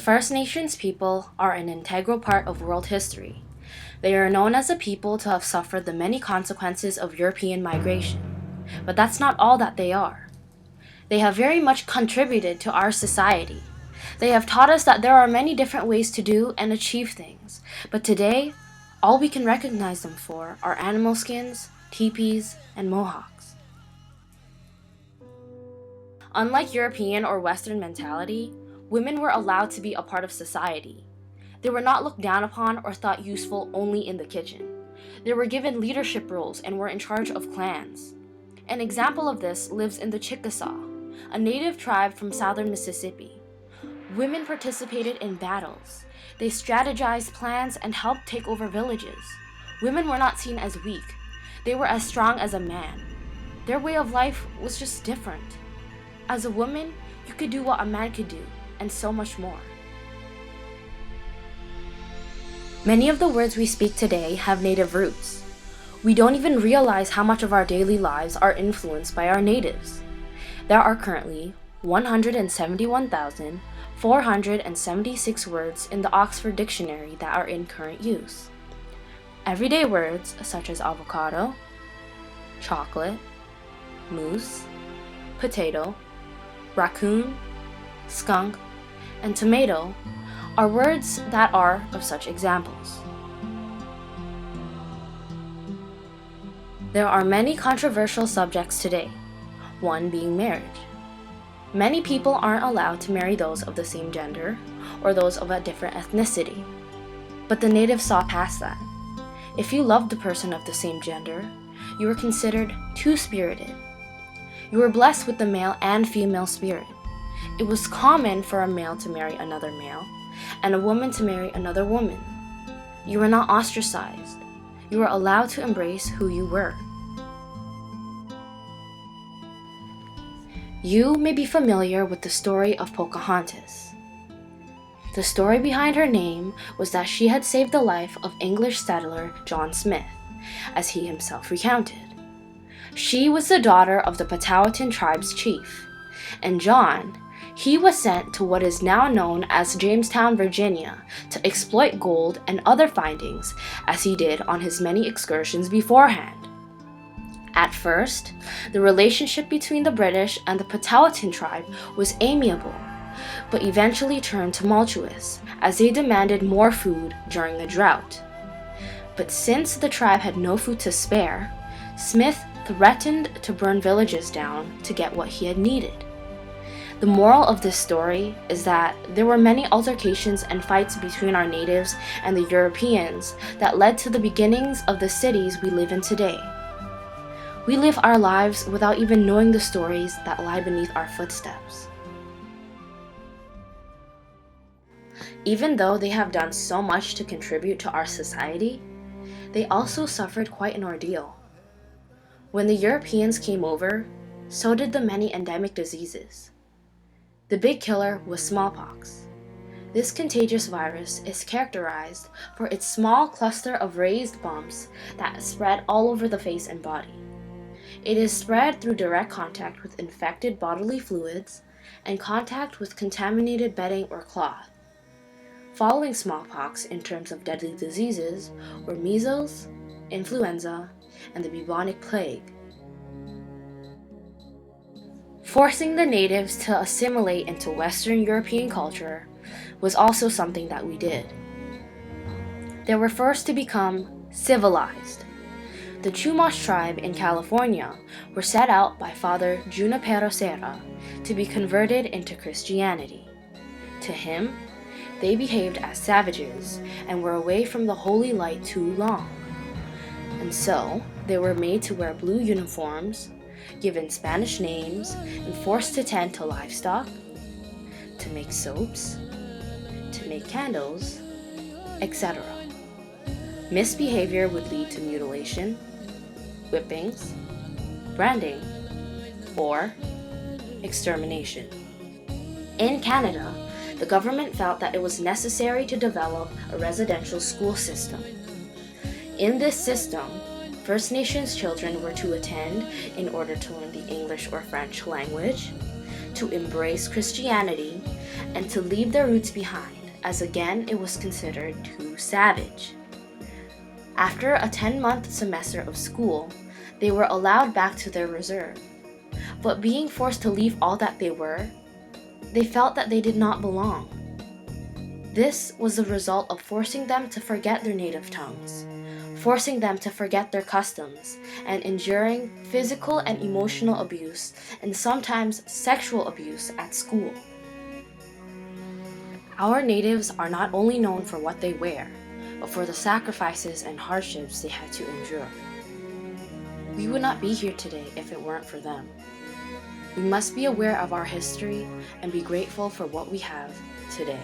First Nations people are an integral part of world history. They are known as a people to have suffered the many consequences of European migration. But that's not all that they are. They have very much contributed to our society. They have taught us that there are many different ways to do and achieve things. But today, all we can recognize them for are animal skins, teepees, and mohawks. Unlike European or Western mentality, women were allowed to be a part of society. They were not looked down upon or thought useful only in the kitchen. They were given leadership roles and were in charge of clans. An example of this lives in the Chickasaw, a native tribe from southern Mississippi. Women participated in battles. They strategized plans and helped take over villages. Women were not seen as weak. They were as strong as a man. Their way of life was just different. As a woman, you could do what a man could do, and so much more. Many of the words we speak today have Native roots. We don't even realize how much of our daily lives are influenced by our natives. There are currently 171,476 words in the Oxford Dictionary that are in current use. Everyday words such as avocado, chocolate, moose, potato, raccoon, skunk, and tomato are words that are of such examples. There are many controversial subjects today, one being marriage. Many people aren't allowed to marry those of the same gender or those of a different ethnicity. But the natives saw past that. If you loved the person of the same gender, you were considered two-spirited. You were blessed with the male and female spirit. It was common for a male to marry another male and a woman to marry another woman. You were not ostracized. You were allowed to embrace who you were. You may be familiar with the story of Pocahontas. The story behind her name was that she had saved the life of English settler John Smith, as he himself recounted. She was the daughter of the Powhatan tribe's chief, and John, he was sent to what is now known as Jamestown, Virginia, to exploit gold and other findings as he did on his many excursions beforehand. At first, the relationship between the British and the Powhatan tribe was amiable, but eventually turned tumultuous as they demanded more food during the drought. But since the tribe had no food to spare, Smith threatened to burn villages down to get what he had needed. The moral of this story is that there were many altercations and fights between our natives and the Europeans that led to the beginnings of the cities we live in today. We live our lives without even knowing the stories that lie beneath our footsteps. Even though they have done so much to contribute to our society, they also suffered quite an ordeal. When the Europeans came over, so did the many endemic diseases. The big killer was smallpox. This contagious virus is characterized for its small cluster of raised bumps that spread all over the face and body. It is spread through direct contact with infected bodily fluids and contact with contaminated bedding or cloth. Following smallpox in terms of deadly diseases were measles, influenza, and the bubonic plague. Forcing the natives to assimilate into Western European culture was also something that we did. They were first to become civilized. The Chumash tribe in California were set out by Father Junipero Serra to be converted into Christianity. To him, they behaved as savages and were away from the holy light too long. And so, they were made to wear blue uniforms, given Spanish names, and forced to tend to livestock, to make soaps, to make candles, etc. Misbehavior would lead to mutilation, whippings, branding, or extermination. In Canada, the government felt that it was necessary to develop a residential school system. In this system, First Nations children were to attend in order to learn the English or French language, to embrace Christianity, and to leave their roots behind. as again it was considered too savage. After a 10-month semester of school, they were allowed back to their reserve. But being forced to leave all that they were, they felt that they did not belong. This was the result of forcing them to forget their native tongues, forcing them to forget their customs, and enduring physical and emotional abuse and sometimes sexual abuse at school. Our natives are not only known for what they wear, but for the sacrifices and hardships they had to endure. We would not be here today if it weren't for them. We must be aware of our history and be grateful for what we have today.